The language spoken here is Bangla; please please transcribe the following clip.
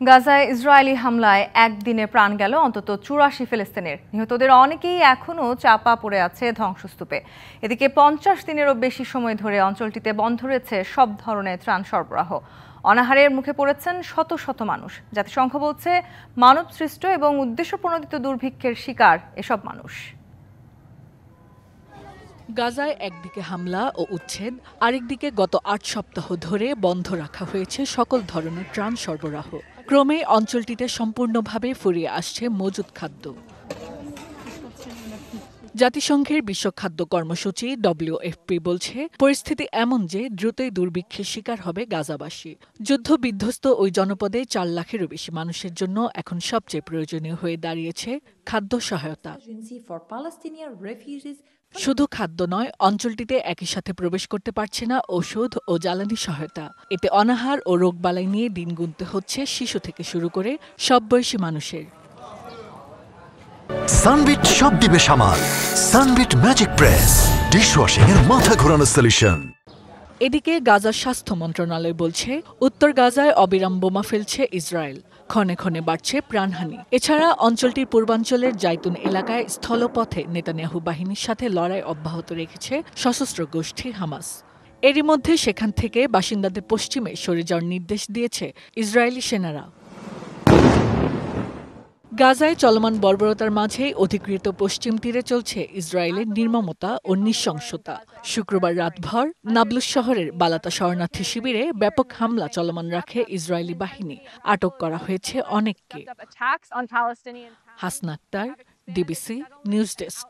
গাজায় ইসরায়েলি হামলায় একদিনে প্রাণ গেল অন্তত ৮৪ ফিলিস্তিনের। নিহতদের অনেকেই এখনও চাপা পড়ে আছে ধ্বংসস্তূপে। এদিকে ৫০ দিনেরও বেশি সময় ধরে অঞ্চলটিতে বন্ধ রয়েছে সব ধরনের ত্রাণ সরবরাহ। অনাহারের মুখে পড়েছেন শত শত মানুষ। জাতিসংঘ বলছে, মানবসৃষ্ট এবং উদ্দেশ্যপ্রণোদিত দুর্ভিক্ষের শিকার এসব মানুষ। গাজায় একদিকে হামলা ও উচ্ছেদ, আরেকদিকে গত ৮ সপ্তাহ ধরে বন্ধ রাখা হয়েছে সকল ধরনের ত্রাণ সরবরাহ। ক্রমে অঞ্চলটিতে সম্পূর্ণভাবে ফুরিয়ে আসছে মজুদ খাদ্য। জাতিসংঘের বিশ্ব খাদ্য কর্মসূচি WFP বলছে, পরিস্থিতি এমন যে দ্রুতই দুর্ভিক্ষের শিকার হবে গাজাবাসী। যুদ্ধ বিধ্বস্ত ওই জনপদে ৪ লাখেরও বেশি মানুষের জন্য এখন সবচেয়ে প্রয়োজনীয় হয়ে দাঁড়িয়েছে খাদ্য সহায়তা। শুধু খাদ্য নয়, অঞ্চলটিতে একই সাথে প্রবেশ করতে পারছে না ওষুধ ও জ্বালানি সহায়তা। এতে অনাহার ও রোগবালাই নিয়ে দিন গুনতে হচ্ছে শিশু থেকে শুরু করে সব বয়সী মানুষের। সানবিট সব দিবে সামাল। সানবিট ম্যাজিক প্রেস ডিশওয়াশিং এর মাথা ঘোরানো সলিউশন। এদিকে গাজার স্বাস্থ্য মন্ত্রণালয় বলছে, উত্তর গাজায় অবিরাম বোমা ফেলছে ইসরায়েল। ক্ষণে ক্ষণে বাড়ছে প্রাণহানি। এছাড়া অঞ্চলটির পূর্বাঞ্চলের জাইতুন এলাকায় স্থলপথে নেতানিয়াহু বাহিনীর সাথে লড়াই অব্যাহত রেখেছে সশস্ত্র গোষ্ঠী হামাস। এরই মধ্যে সেখান থেকে বাসিন্দাদের পশ্চিমে সরে যাওয়ার নির্দেশ দিয়েছে ইসরায়েলি সেনারা। গাজায় চলমান বর্বরতার মাঝেই অধিকৃত পশ্চিম তীরে চলছে ইসরায়েলের নির্মমতা ও নৃশংসতা। শুক্রবার রাতভর নাবলুস শহরের বালাতা শরণার্থী শিবিরে ব্যাপক হামলা চলমান রাখে ইসরায়েলি বাহিনী। আটক করা হয়েছে অনেককে। Hasna Akter, DBC news desk.